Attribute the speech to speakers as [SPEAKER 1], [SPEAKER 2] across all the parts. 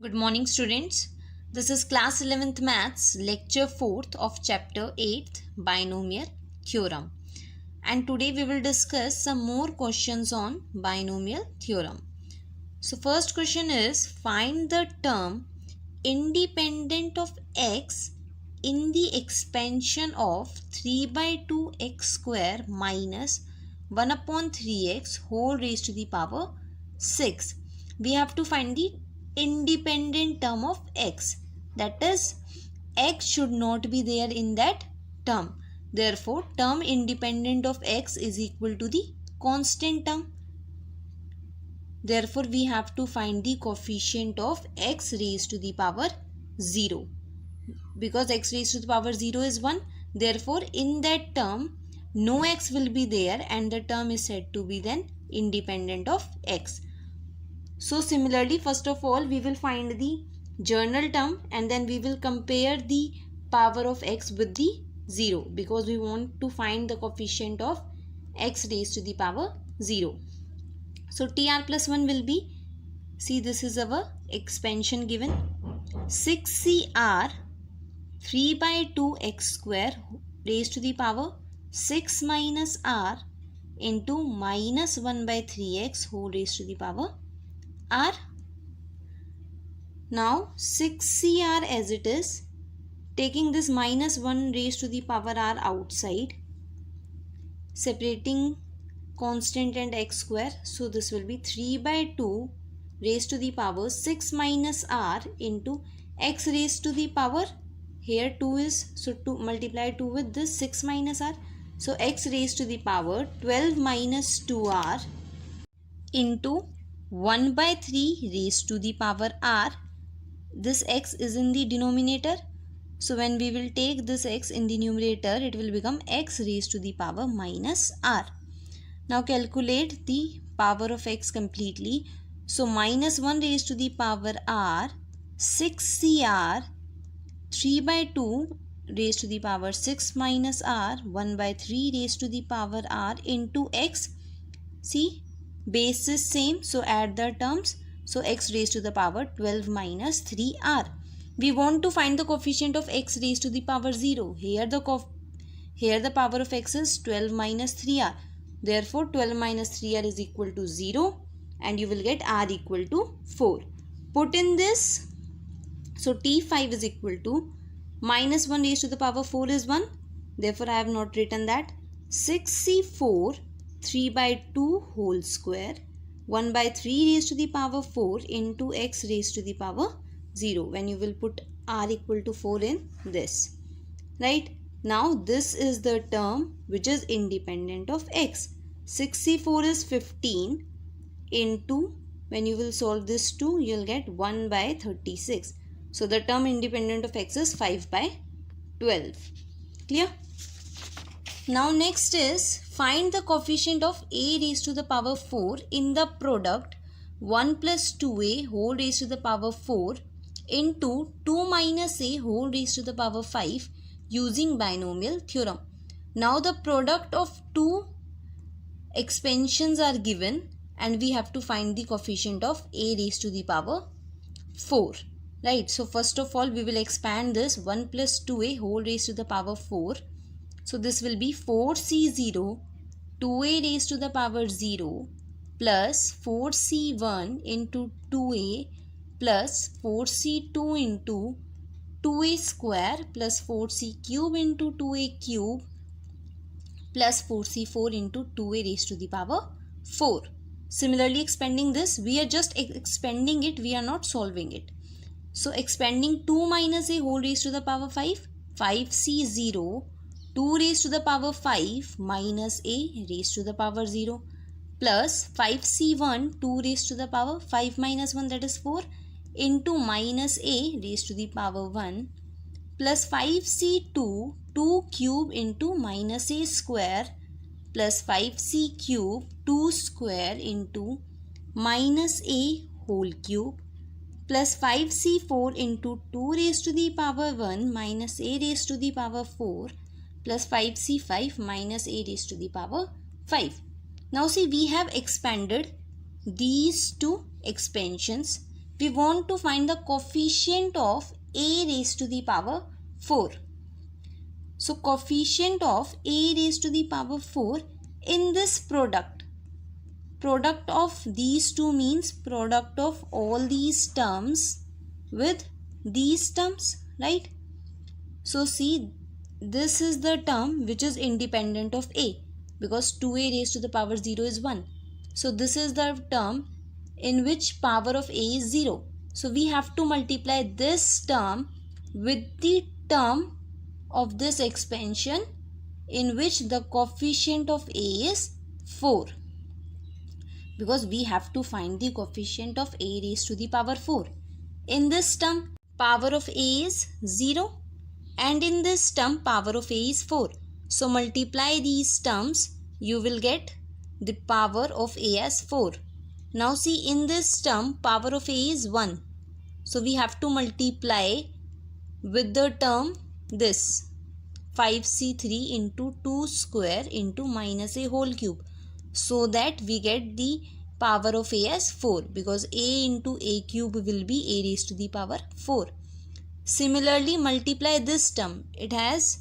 [SPEAKER 1] Good morning, students. This is class 11th maths lecture 4th of chapter 8th binomial theorem. And today we will discuss some more questions on binomial theorem. So first question is, find the term independent of x in the expansion of 3 by 2x square minus 1 upon 3x whole raised to the power 6. We have to find the independent term of x. That is, x should not be there in that term. Therefore, term independent of x is equal to the constant term. Therefore, we have to find the coefficient of x raised to the power 0. Because x raised to the power 0 is 1. Therefore, in that term, no x will be there and the term is said to be then independent of x. So similarly, first of all, we will find the journal term and then we will compare the power of x with the 0 because we want to find the coefficient of x raised to the power 0. So TR plus 1 will be, see this is our expansion given, 6CR 3 by 2x square raised to the power 6 minus r into minus 1 by 3x whole raised to the power r. Now 6CR as it is, taking this minus 1 raised to the power r outside, separating constant and x square. So this will be 3 by 2 raised to the power 6 minus r into x raised to the power, here 2 is, so 2 multiply 2 with this 6 minus r. So x raised to the power 12 minus 2r into 1 by 3 raised to the power r. This x is in the denominator. So when we will take this x in the numerator, it will become x raised to the power minus r. Now calculate the power of x completely. So minus 1 raised to the power r, 6CR, 3 by 2 raised to the power 6 minus r, 1 by 3 raised to the power r into x. See, base is same, so add the terms. So x raised to the power 12 minus 3r. We want to find the coefficient of x raised to the power 0. Here the power of x is 12 minus 3r. Therefore, 12 minus 3r is equal to 0 and you will get r equal to 4. Put in this. So, T5 is equal to minus 1 raised to the power 4 is 1. Therefore, I have not written that. 6C4 3 by 2 whole square 1 by 3 raised to the power 4 into x raised to the power 0. When you will put r equal to 4 in this. Right? Now this is the term which is independent of x. 6C4 is 15 into, when you will solve this 2, you will get 1 by 36. So the term independent of x is 5 by 12. Clear? Now next is, find the coefficient of a raised to the power 4 in the product 1 plus 2a whole raised to the power 4 into 2 minus a whole raised to the power 5 using binomial theorem. Now the product of two expansions are given and we have to find the coefficient of a raised to the power 4. Right. So first of all we will expand this 1 plus 2a whole raised to the power 4. So this will be 4C0 2a raised to the power 0 plus 4C1 into 2a plus 4C2 into 2a square plus 4c cube into 2a cube plus 4c4 into 2a raised to the power 4. Similarly, expanding this, we are just expanding it, we are not solving it. So expanding 2 minus a whole raised to the power 5, 5c0 2 raised to the power 5 minus a raised to the power 0 plus 5c1 2 raised to the power 5 minus 1, that is 4, into minus a raised to the power 1 plus 5c2 2 cube into minus a square plus 5c cube 2 square into minus a whole cube plus 5c4 into 2 raised to the power 1 minus a raised to the power 4 plus 5c5 minus a raised to the power 5. Now see, we have expanded these two expansions. we want to find the coefficient of a raised to the power 4. So coefficient of a raised to the power 4 in this product of these two means product of all these terms with these terms, right? So see, this is the term which is independent of a, because 2a raised to the power 0 is 1. So this is the term in which power of a is 0. So we have to multiply this term with the term of this expansion in which the coefficient of a is 4. Because we have to find the coefficient of a raised to the power 4. In this term, power of a is 0 and in this term, power of a is 4. So multiply these terms, you will get the power of a as 4. Now see, in this term, power of a is 1. So we have to multiply with the term this 5c3 into 2 square into minus a whole cube, so that we get the power of a as 4, because a into a cube will be a raised to the power 4. Similarly, multiply this term. It has,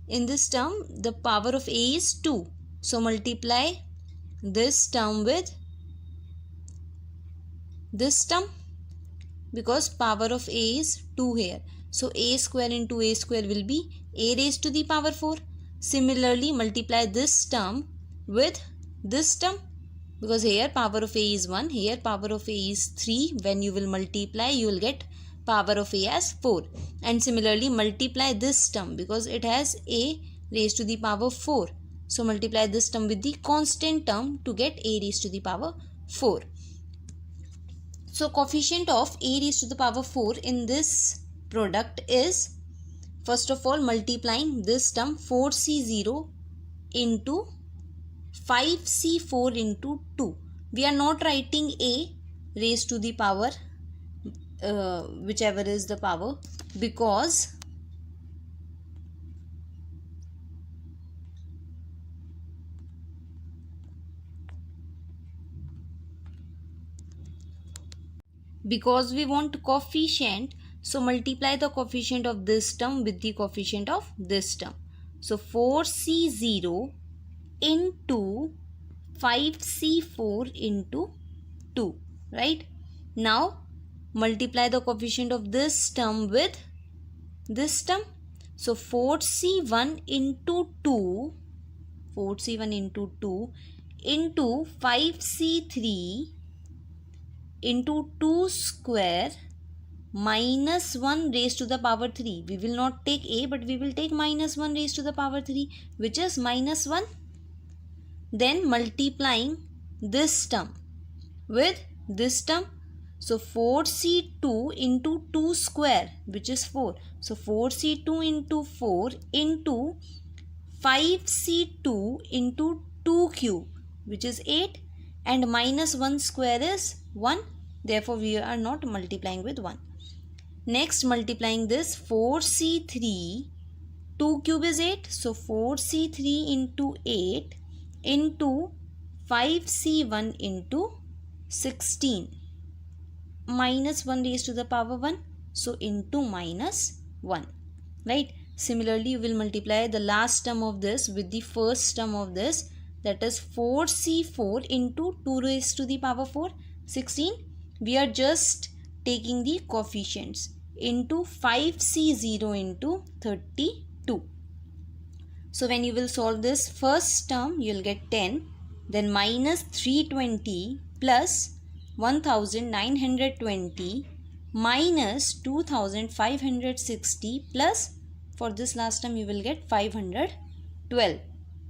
[SPEAKER 1] in this term, the power of a is 2. So multiply this term with this term, because power of a is 2 here. So a square into a square will be a raised to the power 4. Similarly, multiply this term with this term, because here power of a is 1, here power of a is 3. When you will multiply, you will get power of a as 4. And similarly, multiply this term, because it has a raised to the power 4. So multiply this term with the constant term to get a raised to the power 4. So coefficient of a raised to the power 4 in this product is, first of all, multiplying this term 4c0 into 5c4 into 2. We are not writing a raised to the power whichever is the power, because we want coefficient. So multiply the coefficient of this term with the coefficient of this term. So 4c0 into 5c4 into 2, right? Now multiply the coefficient of this term with this term. So 4c1 into 2, 4c1 into 2 into 5c3 into 2 square minus 1 raised to the power 3. We will not take a, but we will take minus 1 raised to the power 3, which is minus 1. Then multiplying this term with this term. So 4c2 into 2 square, which is 4. So 4c2 into 4 into 5c2 into 2 cube, which is 8. And minus 1 square is 1. Therefore, we are not multiplying with 1. Next, multiplying this 4c3, 2 cube is 8. So 4c3 into 8 into 5c1 into 16. Minus 1 raised to the power 1. So into minus 1. Right? Similarly, you will multiply the last term of this with the first term of this. That is 4c4 into 2 raised to the power 4, 16. We are just taking the coefficients into 5c0 into 32. So when you will solve this first term, you will get 10. Then minus 320 plus 1920 minus 2560 plus, for this last term you will get 512.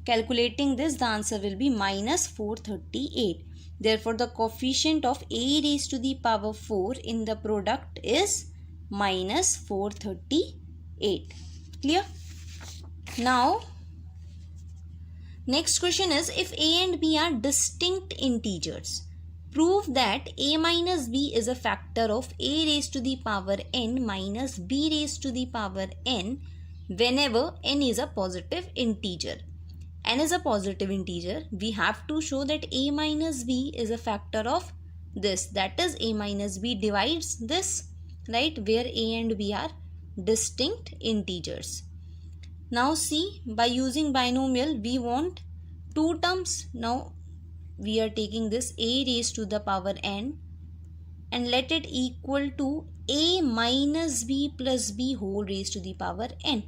[SPEAKER 1] Calculating this, the answer will be minus 438. Therefore, the coefficient of a raised to the power 4 in the product is minus 438. Clear? Now, next question is, if a and b are distinct integers, prove that a minus b is a factor of a raised to the power n minus b raised to the power n whenever n is a positive integer. N is a positive integer. We have to show that a minus b is a factor of this, that is a minus b divides this, right, where a and b are distinct integers. Now see, by using binomial we want two terms. Now we are taking this a raised to the power n and let it equal to a minus b plus b whole raised to the power n,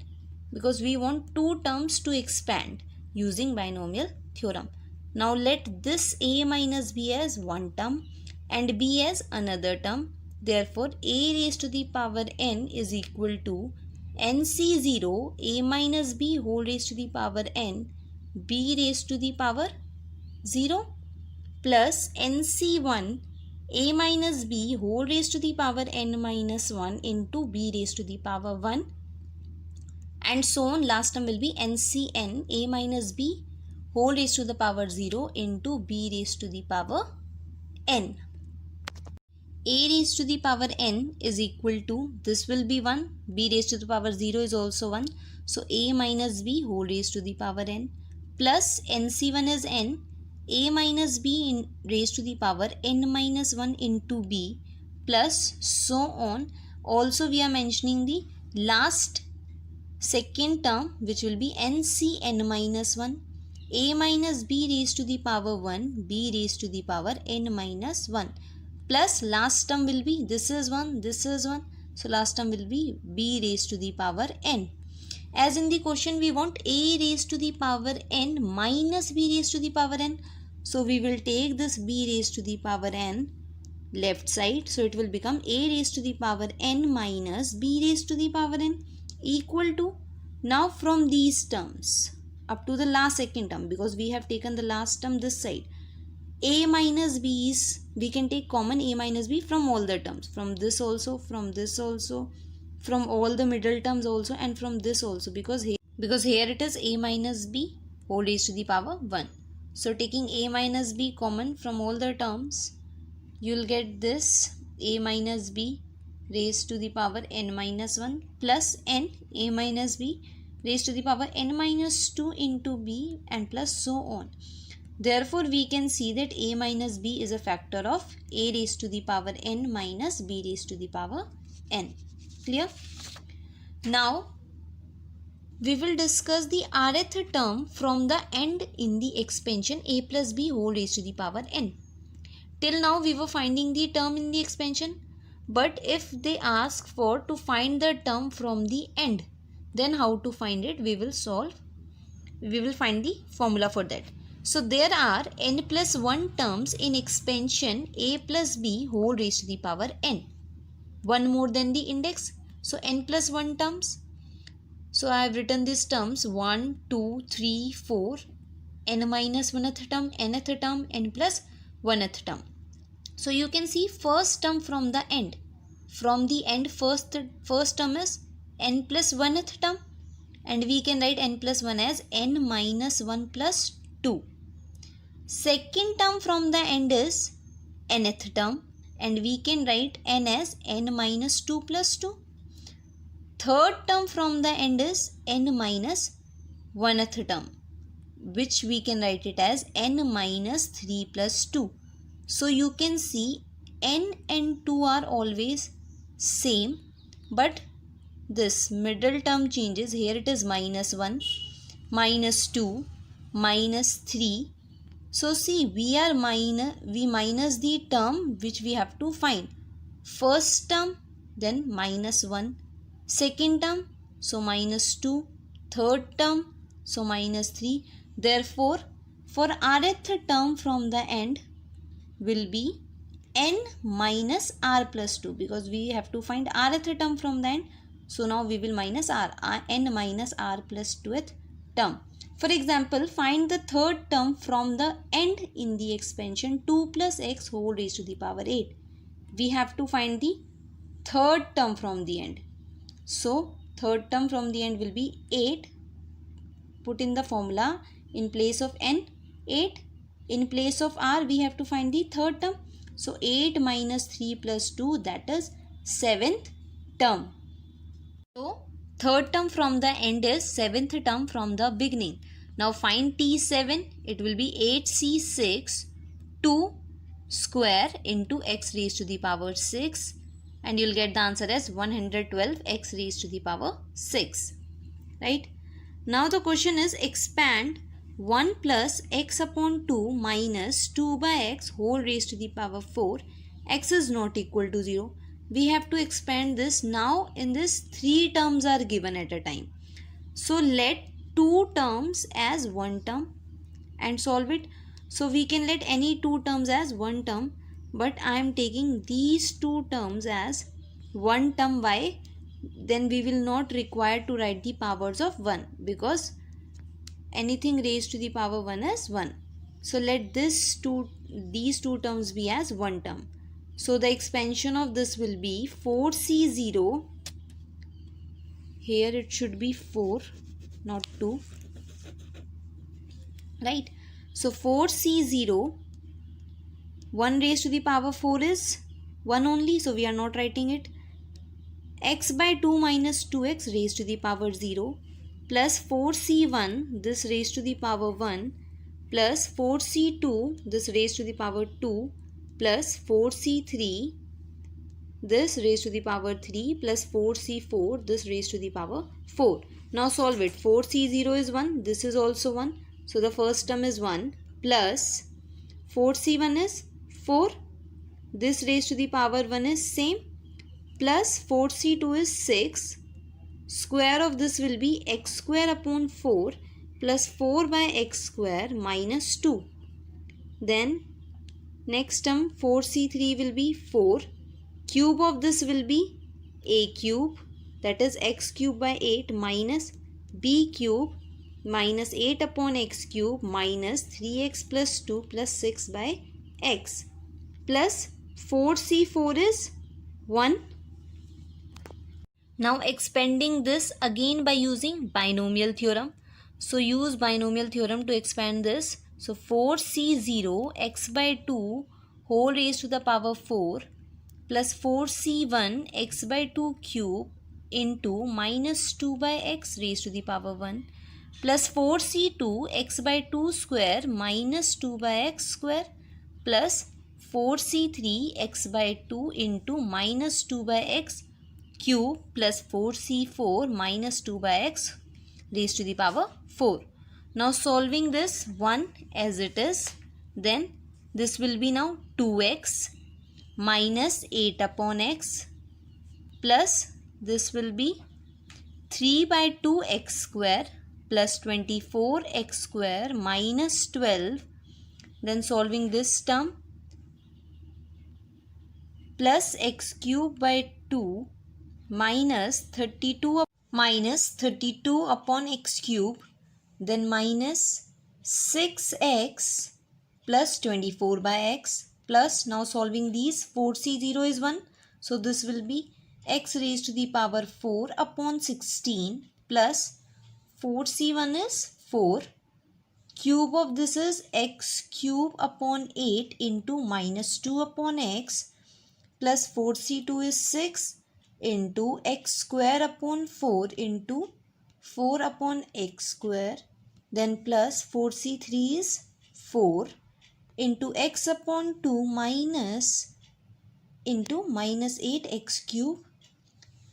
[SPEAKER 1] because we want two terms to expand using binomial theorem. Now let this a minus b as one term and b as another term. Therefore a raised to the power n is equal to nc0 a minus b whole raised to the power n b raised to the power 0 plus nc1 a minus b whole raised to the power n minus 1 into b raised to the power 1, and so on. Last term will be ncn a minus b whole raised to the power 0 into b raised to the power n. A raised to the power n is equal to, this will be 1, b raised to the power 0 is also 1, so a minus b whole raised to the power n plus nc1 is n, a minus b raised to the power n minus 1 into b, plus so on. Also we are mentioning the last second term, which will be ncn minus 1, a minus b raised to the power 1, b raised to the power n minus 1, plus last term will be, this is 1, this is 1, so last term will be b raised to the power n. As in the question we want a raised to the power n minus b raised to the power n, so we will take this b raised to the power n left side, so it will become a raised to the power n minus b raised to the power n equal to, now from these terms up to the last second term, because we have taken the last term this side, a minus b is, we can take common a minus b from all the terms, from this also, from this also, from all the middle terms also, and from this also, because here it is a minus b whole raised to the power 1. So taking a minus b common from all the terms, you will get this a minus b raised to the power n minus 1 plus n a minus b raised to the power n minus 2 into b, and plus so on. Therefore we can see that a minus b is a factor of a raised to the power n minus b raised to the power n. Clear? Now we will discuss the rth term from the end in the expansion a plus b whole raised to the power n. Till now we were finding the term in the expansion, but if they ask for to find the term from the end, then how to find it? We will find the formula for that. So there are n plus 1 terms in expansion a plus b whole raised to the power n. One more than the index, so n plus 1 terms. So I have written these terms 1, 2, 3, 4, n minus 1th term, nth term, n plus 1th term. So you can see first term from the end. From the end, first term is n plus 1th term, and we can write n plus 1 as n minus 1 plus 2. Second term from the end is nth term, and we can write n as n minus 2 plus 2. Third term from the end is n minus 1th term, which we can write it as n minus 3 plus 2. So you can see n and 2 are always same, but this middle term changes. Here it is minus 1, minus 2, minus 3. So see, we minus the term which we have to find. First term, then minus 1. Second term, so minus 2. Third term, so minus 3. Therefore, for rth term from the end will be n minus r plus 2, because we have to find rth term from the end. So now we will minus n minus r plus 2th term. For example, find the third term from the end in the expansion 2 plus x whole raised to the power 8. We have to find the third term from the end. So third term from the end will be 8. Put in the formula in place of n, 8. In place of r, we have to find the third term. So 8 minus 3 plus 2, that is 7th term. So third term from the end is 7th term from the beginning. Now find T7. It will be 8C6 2 square into x raised to the power 6, and you'll get the answer as 112 x raised to the power 6. Right? Now the question is expand 1 plus x upon 2 minus 2 by x whole raised to the power 4. X is not equal to 0. We have to expand this. Now in this 3 terms are given at a time. So let 2 terms as 1 term and solve it. So we can let any 2 terms as 1 term, but I am taking these 2 terms as 1 term. Why? Then we will not require to write the powers of 1, because anything raised to the power 1 is 1. So let these two terms be as 1 term. So the expansion of this will be 4c0. Here it should be 4, not 2. Right? So 4c0, 1 raised to the power 4 is 1 only, so we are not writing it. X by 2 minus 2x raised to the power 0 plus 4c1, this raised to the power 1, plus 4c2, this raised to the power 2, plus 4c3, this raised to the power 3, plus 4c4, this raised to the power 4. Now solve it. 4c0 is 1, this is also 1. So the first term is 1, plus 4c1 is 4, this raised to the power 1 is same, plus 4c2 is 6. Square of this will be x square upon 4 plus 4 by x square minus 2. Then next term 4c3 will be 4. Cube of this will be a cube, that is x cube by 8 minus b cube minus 8 upon x cube minus 3x plus 2 plus 6 by x, plus 4c4 is 1. Now expanding this again by using binomial theorem. So use binomial theorem to expand this. So 4c0 x by 2 whole raised to the power 4 plus 4c1 x by 2 cube into minus 2 by x raised to the power 1 plus 4c2 x by 2 square minus 2 by x square plus 4c3 x by 2 into minus 2 by x cube plus 4c4 minus 2 by x raised to the power 4. Now solving this 1 as it is, then this will be now 2x minus 8 upon x plus this will be 3 by 2 x square plus 24 x square minus 12. Then solving this term plus x cube by 2 minus 32 upon x cube, then minus 6x plus 24 by x plus, now solving these, 4c0 is 1, so this will be x raised to the power 4 upon 16 plus 4c1 is 4. Cube of this is x cube upon 8 into minus 2 upon x plus 4c2 is 6 into x square upon 4 into 4 upon x square, then plus 4c3 is 4 into x upon 2 minus into minus 8x cube,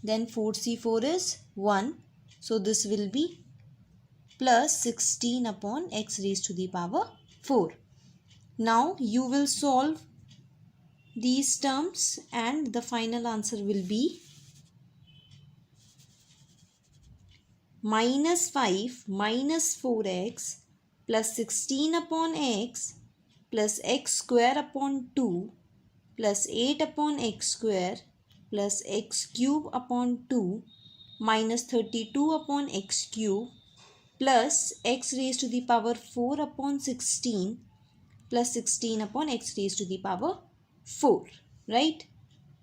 [SPEAKER 1] then 4c4 is 1, so this will be plus 16 upon x raised to the power 4. Now you will solve these terms and the final answer will be minus 5 minus 4x plus 16 upon x plus x square upon 2 plus 8 upon x square plus x cube upon 2 minus 32 upon x cube plus x raised to the power 4 upon 16 plus 16 upon x raised to the power 4. Right?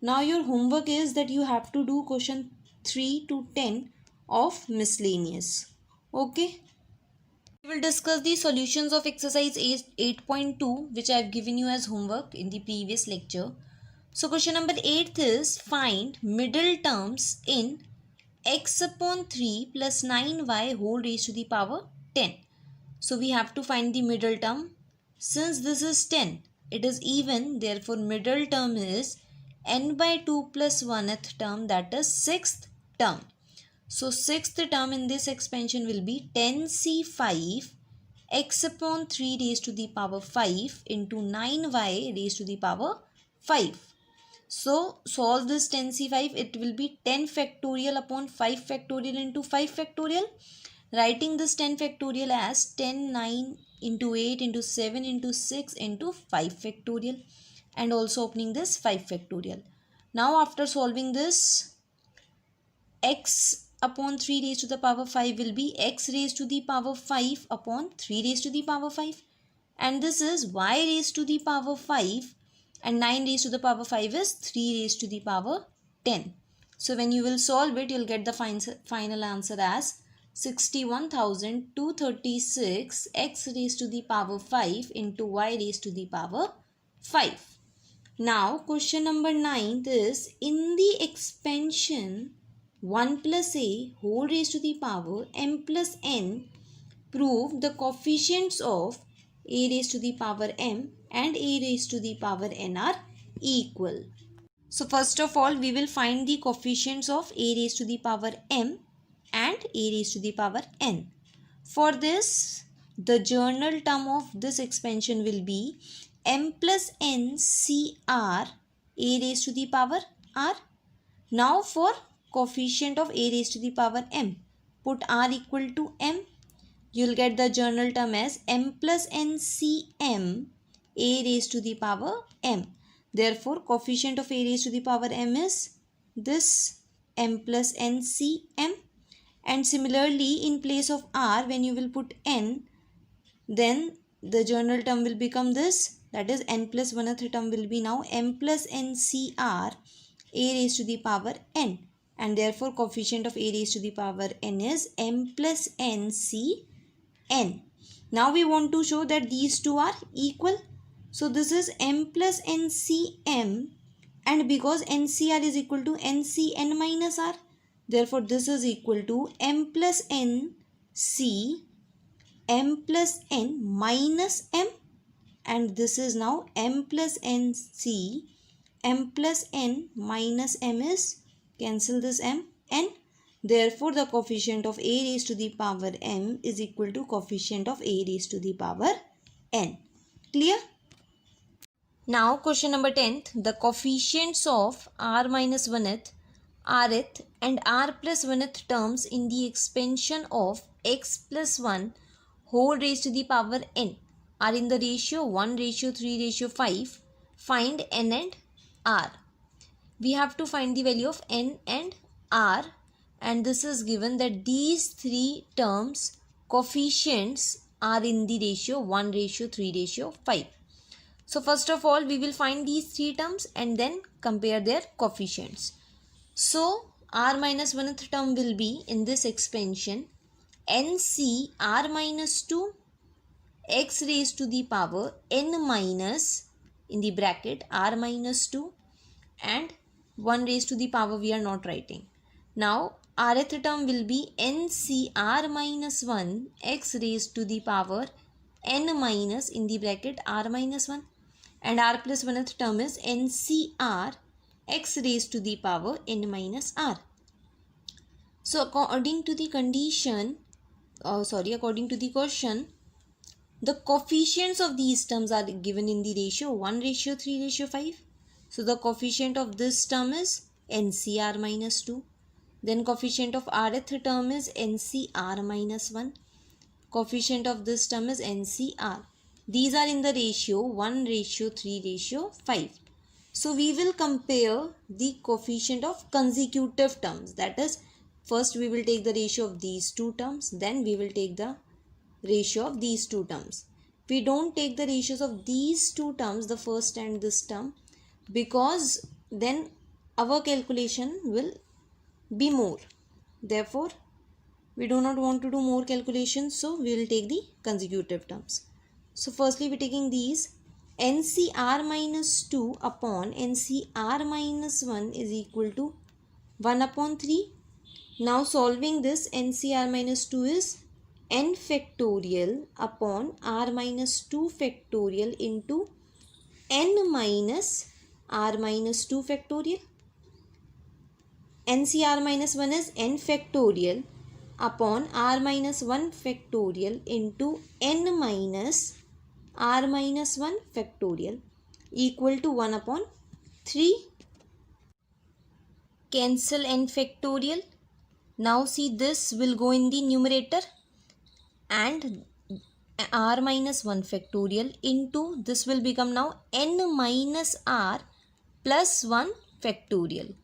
[SPEAKER 1] Now your homework is that you have to do question 3 to 10 of miscellaneous. Okay? We will discuss the solutions of exercise 8.2 which I have given you as homework in the previous lecture. So question number 8 is find middle terms in x upon 3 plus 9y whole raised to the power 10. So we have to find the middle term. Since this is 10, it is even, therefore middle term is n by 2 plus 1th term, that is 6th term. So 6th term in this expansion will be 10c5 x upon 3 raised to the power 5 into 9y raised to the power 5. So solve this 10c5, it will be 10 factorial upon 5 factorial into 5 factorial. Writing this 10 factorial as 10 9 into 8 into 7 into 6 into 5 factorial, and also opening this 5 factorial. Now after solving this, x upon 3 raised to the power 5 will be x raised to the power 5 upon 3 raised to the power 5, and this is y raised to the power 5, and 9 raised to the power 5 is 3 raised to the power 10. So when you will solve it, you will get the final answer as 61,236 x raised to the power 5 into y raised to the power 5. Now question number 9 is, in the expansion 1 plus a whole raised to the power m plus n, prove the coefficients of a raised to the power m and a raised to the power n are equal. So first of all, we will find the coefficients of a raised to the power m and a raised to the power n. For this, the general term of this expansion will be m plus n cr a raised to the power r. Now for coefficient of a raised to the power m, put r equal to m. You will get the general term as m plus n cm a raised to the power m. Therefore, coefficient of a raised to the power m is this m plus n cm. And similarly, in place of r, when you will put n, then the general term will become this, that is n plus 1th term will be now m plus n cr a raised to the power n, and therefore coefficient of a raised to the power n is m plus n c n. Now we want to show that these two are equal. So this is m plus n c m, and because ncr is equal to ncn minus r, therefore this is equal to m plus n c m plus n minus m, and this is now m plus n c m plus n minus m is, cancel this m, n. Therefore the coefficient of a raised to the power m is equal to coefficient of a raised to the power n. Clear? Now question number 10th, the coefficients of r minus 1th, rth and r plus 1th terms in the expansion of x plus 1 whole raised to the power n are in the ratio 1:3:5. Find n and r. We have to find the value of n and r, and this is given that these three terms coefficients are in the ratio 1:3:5. So first of all, we will find these three terms and then compare their coefficients. So r minus 1th term will be in this expansion nc r minus 2 x raised to the power n minus, in the bracket, r minus 2, and 1 raised to the power we are not writing. Now rth term will be nc r minus 1 x raised to the power n minus, in the bracket, r minus 1, and r plus 1th term is ncr x raised to the power n minus r. So according to the condition, according to the question, the coefficients of these terms are given in the ratio 1:3:5. So the coefficient of this term is ncr minus 2. Then coefficient of rth term is ncr minus 1. Coefficient of this term is ncr. These are in the ratio 1:3:5. So we will compare the coefficient of consecutive terms. That is, first we will take the ratio of these two terms, then we will take the ratio of these two terms. We don't take the ratios of these two terms, the first and this term, because then our calculation will be more. Therefore, we do not want to do more calculations, so we will take the consecutive terms. So firstly, we are taking these ncr minus 2 upon ncr minus 1 is equal to 1/3. Now solving this, ncr minus 2 is n factorial upon r minus 2 factorial into n minus r minus 2 factorial. NCR minus 1 is n factorial upon r minus 1 factorial into n minus r minus 1 factorial equal to 1 upon 3. Cancel n factorial. Now see, this will go in the numerator and r minus 1 factorial into this will become now n minus r plus 1 factorial.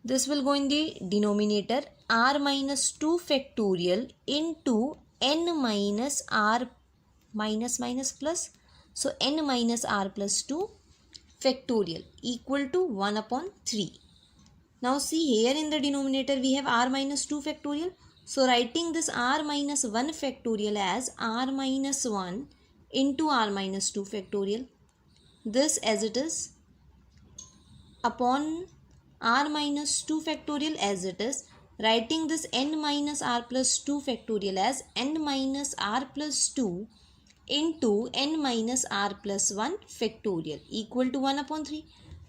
[SPEAKER 1] This will go in the denominator, r minus 2 factorial into n minus r minus minus plus. So n minus r plus 2 factorial equal to 1 upon 3. Now see, here in the denominator we have r minus 2 factorial. So writing this r minus 1 factorial as r minus 1 into r minus 2 factorial. This as it is upon r minus 2 factorial as it is. Writing this n minus r plus 2 factorial as n minus r plus 2 into n minus r plus 1 factorial equal to 1 upon 3.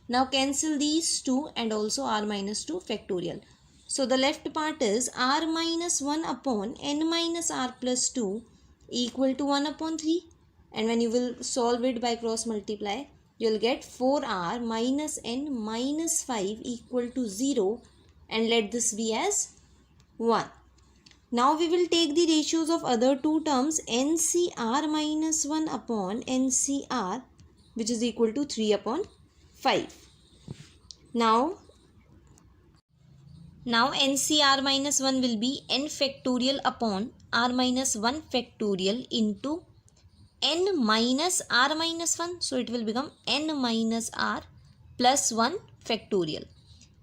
[SPEAKER 1] Now cancel these two and also r minus 2 factorial. So the left part is r minus 1 upon n minus r plus 2 equal to 1 upon 3. And when you will solve it by cross multiply, you will get 4r minus n minus 5 equal to 0, and let this be as 1. Now we will take the ratios of other two terms, NCR minus 1 upon NCR, which is equal to 3 upon 5. Now NCR minus 1 will be n factorial upon r minus 1 factorial into n minus r minus 1. So it will become n minus r plus 1 factorial.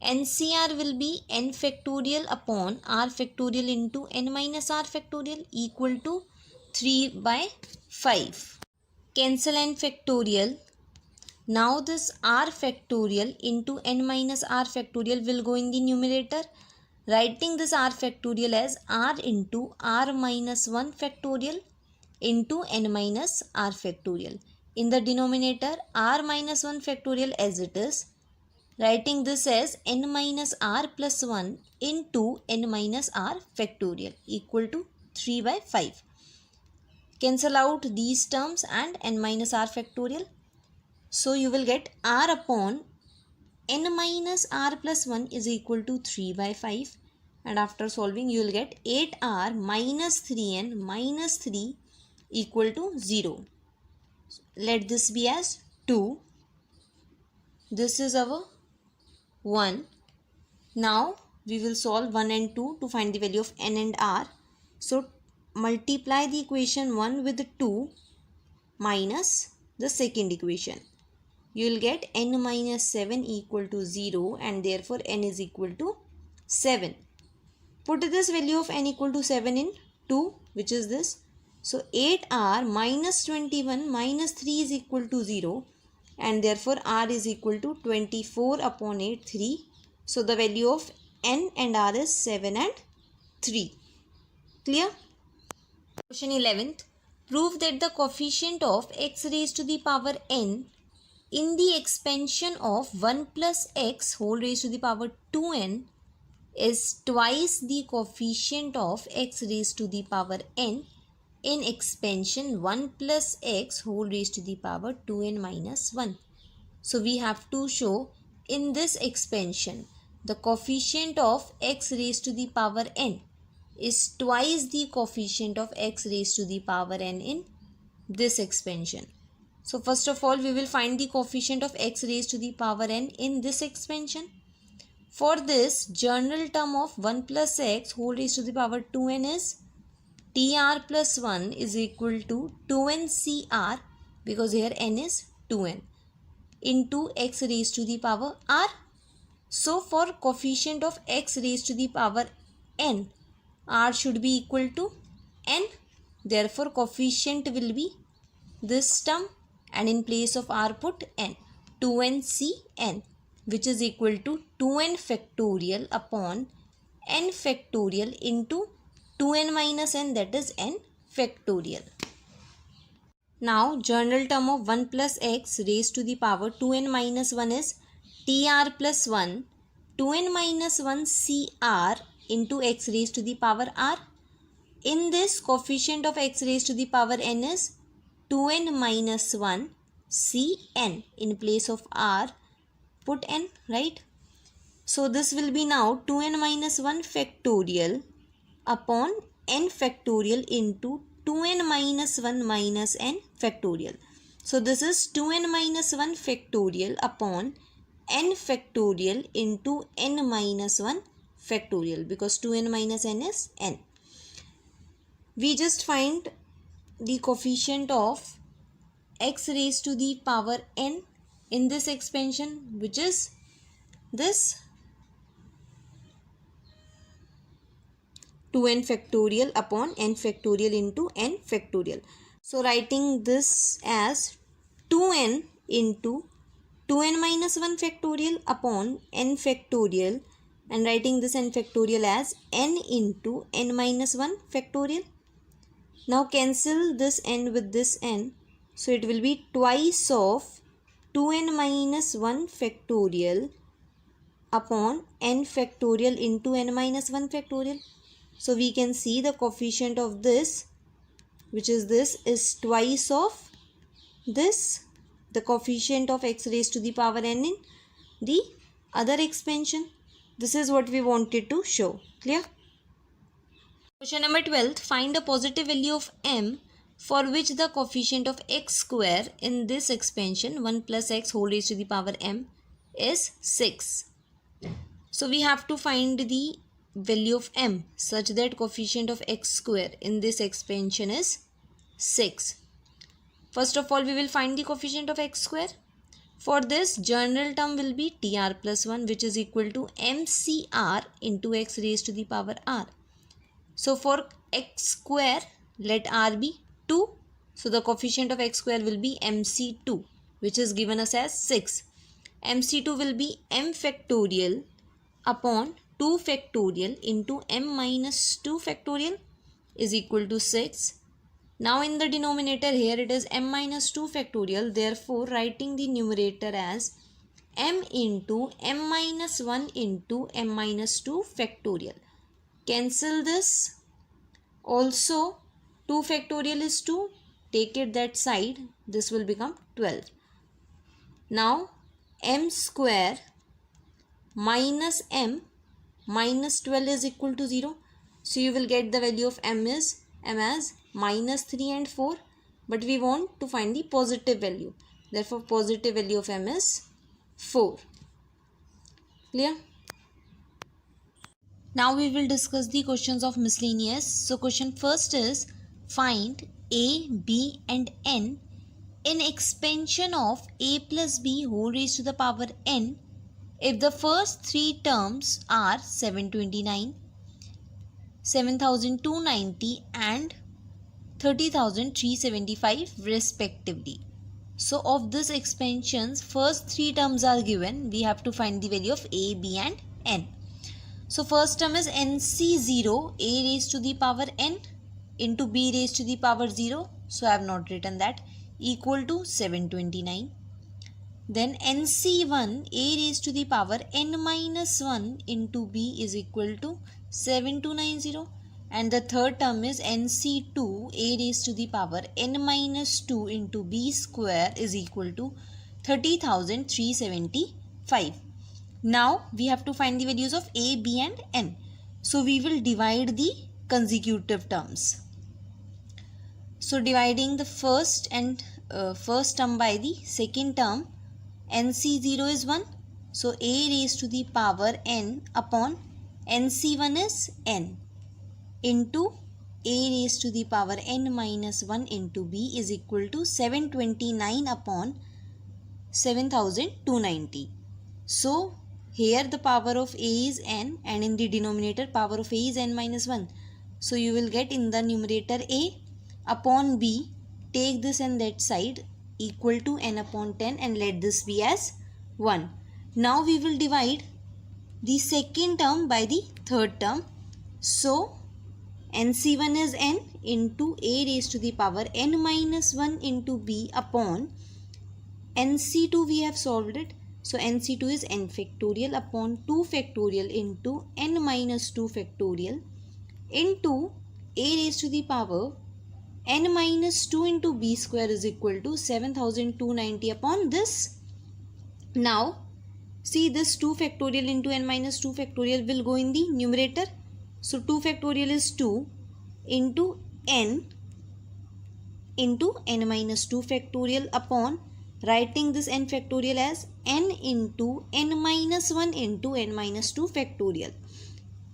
[SPEAKER 1] NCR will be n factorial upon r factorial into n minus r factorial equal to 3 by 5. Cancel n factorial. Now this r factorial into n minus r factorial will go in the numerator. Writing this r factorial as r into r minus 1 factorial into n minus r factorial. In the denominator, r minus 1 factorial as it is. Writing this as n minus r plus 1 into n minus r factorial equal to 3 by 5. Cancel out these terms and n minus r factorial. So you will get r upon n minus r plus 1 is equal to 3 by 5. And after solving, you will get 8r minus 3n minus 3 equal to 0. Let this be as 2. This is our 1. Now we will solve 1 and 2 to find the value of n and r. So multiply the equation 1 with 2 minus the second equation. You will get n minus 7 equal to 0, and therefore n is equal to 7. Put this value of n equal to 7 in 2, which is this. So 8r minus 21 minus 3 is equal to 0, and therefore r is equal to 24 upon 8, 3. So the value of n and r is 7 and 3. Clear? Question 11th. Prove that the coefficient of x raised to the power n in the expansion of 1 plus x whole raised to the power 2n is twice the coefficient of x raised to the power n in expansion 1 plus x whole raised to the power 2n minus 1. So we have to show in this expansion the coefficient of x raised to the power n is twice the coefficient of x raised to the power n in this expansion. So first of all, we will find the coefficient of x raised to the power n in this expansion. For this, general term of 1 plus x whole raised to the power 2n is tr plus 1 is equal to 2ncr, because here n is 2n, into x raised to the power r. So for coefficient of x raised to the power n, r should be equal to n. Therefore coefficient will be this term, and in place of r put n, 2ncn, which is equal to 2n factorial upon n factorial into 2n minus n, that is n factorial. Now general term of 1 plus x raised to the power 2n minus 1 is tr plus 1 2n minus 1 cr into x raised to the power r. In this, coefficient of x raised to the power n is 2n minus 1 cn. In place of r put n, right? So this will be now 2n minus 1 factorial upon n factorial into 2n minus 1 minus n factorial. So this is 2n minus 1 factorial upon n factorial into n minus 1 factorial, because 2n minus n is n. We just find the coefficient of x raised to the power n in this expansion, which is this 2n factorial upon n factorial into n factorial. So writing this as 2n into 2n minus 1 factorial upon n factorial, and writing this n factorial as n into n minus 1 factorial. Now cancel this n with this n. So it will be twice of 2n minus 1 factorial upon n factorial into n minus 1 factorial. So we can see the coefficient of this, which is this, is twice of this, the coefficient of x raised to the power n in the other expansion. This is what we wanted to show. Clear? Question number 12. Find a positive value of m for which the coefficient of x square in this expansion 1 plus x whole raised to the power m is 6. So we have to find the value of m such that coefficient of x square in this expansion is 6. First of all, we will find the coefficient of x square. For this, general term will be tr plus 1, which is equal to mcr into x raised to the power r. So for x square, let r be 2. So the coefficient of x square will be mc2, which is given us as 6. mc2 will be m factorial upon 2 factorial into m minus 2 factorial is equal to 6. Now in the denominator here it is m minus 2 factorial. Therefore writing the numerator as m into m minus 1 into m minus 2 factorial. Cancel this. Also 2 factorial is 2. Take it that side. This will become 12. Now m square minus m minus 12 is equal to 0. So you will get the value of m as minus 3 and 4. But we want to find the positive value. Therefore positive value of m is 4. Clear? Now we will discuss the questions of miscellaneous. So question first is find a, b and n in expansion of a plus b whole raised to the power n if the first three terms are 729, 7290 and 30,375 respectively. So of this expansion's first three terms are given. We have to find the value of a, b and n. So first term is NC0 a raised to the power n into b raised to the power 0. So I have not written that, equal to 729. Then NC1 a raised to the power n minus 1 into b is equal to 7290. And the third term is NC2 a raised to the power n minus 2 into b square is equal to 30,375. Now we have to find the values of a, b and n. So we will divide the consecutive terms. So dividing the first term by the second term, NC0 is 1. So a raised to the power n upon NC1 is n into a raised to the power n minus 1 into b is equal to 729 upon 7290. So here the power of a is n and in the denominator power of a is n minus 1. So you will get in the numerator a upon b, take this and that side, equal to n upon 10 and let this be as 1. Now we will divide the second term by the third term. So NC1 is n into a raised to the power n minus 1 into b upon NC2 we have solved it. So NC2 is n factorial upon 2 factorial into n minus 2 factorial into a raised to the power n minus 2 into b square is equal to 7290 upon this. Now see, this 2 factorial into n minus 2 factorial will go in the numerator. So 2 factorial is 2 into n minus 2 factorial upon writing this n factorial as n into n minus 1 into n minus 2 factorial.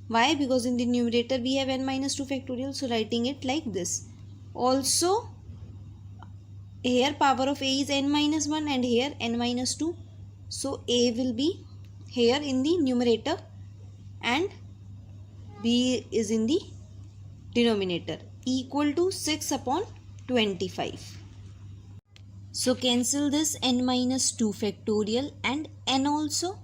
[SPEAKER 1] Why? Because in the numerator we have n minus 2 factorial. So writing it like this. Also here power of a is n minus 1 and here n minus 2. So a will be here in the numerator and b is in the denominator, equal to 6 upon 25. So cancel this n minus 2 factorial and n also.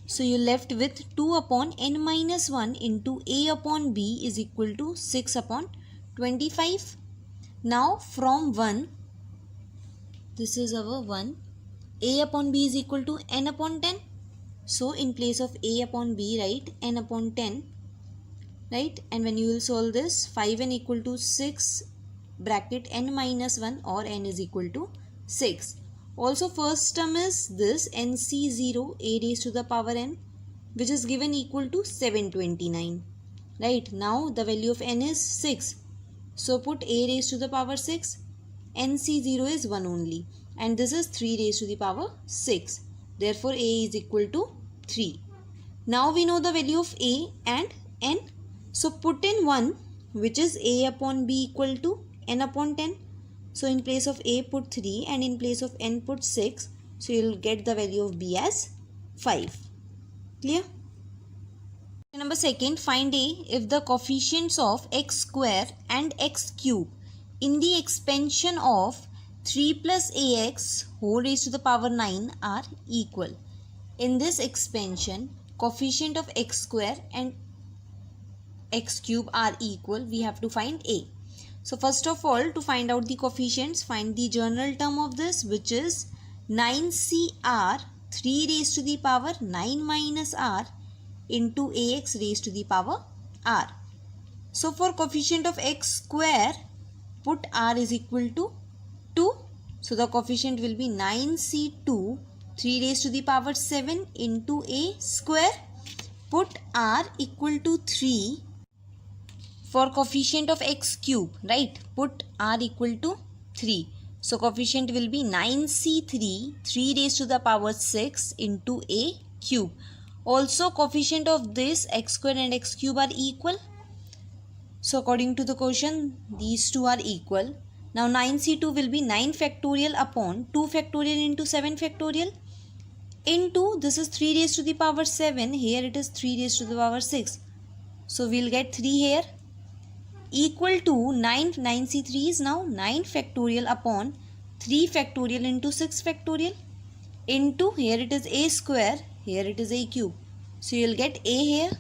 [SPEAKER 1] So you left with 2 upon n minus 1 into a upon b is equal to 6 upon 25. Now from 1, this is our 1, a upon b is equal to n upon 10. So in place of a upon b, write n upon 10, right? And when you will solve this, 5n equal to 6 bracket n minus 1 or n is equal to 6. Also first term is this NC0 a raised to the power n, which is given equal to 729. Right? Now the value of n is 6. So put a raised to the power 6. NC0 is 1 only. And this is 3 raised to the power 6. Therefore a is equal to 3. Now we know the value of a and n. So put in 1, which is a upon b equal to n upon 10. So in place of a put 3 and in place of n put 6. So you will get the value of b as 5. Clear? Number 2, find a if the coefficients of x square and x cube in the expansion of 3 plus ax whole raised to the power 9 are equal. In this expansion, coefficient of x square and x cube are equal. We have to find a. So first of all, to find out the coefficients, find the general term of this, which is 9cr 3 raised to the power 9 minus r into ax raised to the power r. So for coefficient of x square, put r is equal to 2. So the coefficient will be 9c2 3 raised to the power 7 into a square. Put r equal to 3 for coefficient of x cube, right? Put r equal to 3. So coefficient will be 9c3 3 raised to the power 6 into a cube. Also coefficient of this x square and x cube are equal. So according to the question, these two are equal. Now 9c2 will be 9 factorial upon 2 factorial into 7 factorial into, this is 3 raised to the power 7, here it is 3 raised to the power 6. So we will get 3 here, equal to 9c3 is now 9 factorial upon 3 factorial into 6 factorial into, here it is a square, here it is a cube. So you will get a here.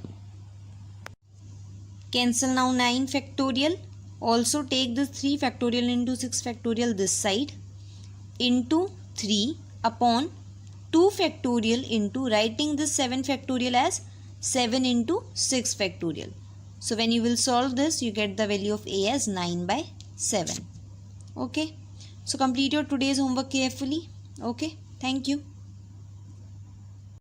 [SPEAKER 1] Cancel now 9 factorial. Also take this 3 factorial into 6 factorial this side into 3 upon 2 factorial into, writing this 7 factorial as 7 into 6 factorial. So when you will solve this, you get the value of a as 9 by 7. Okay. So complete your today's homework carefully. Okay. Thank you.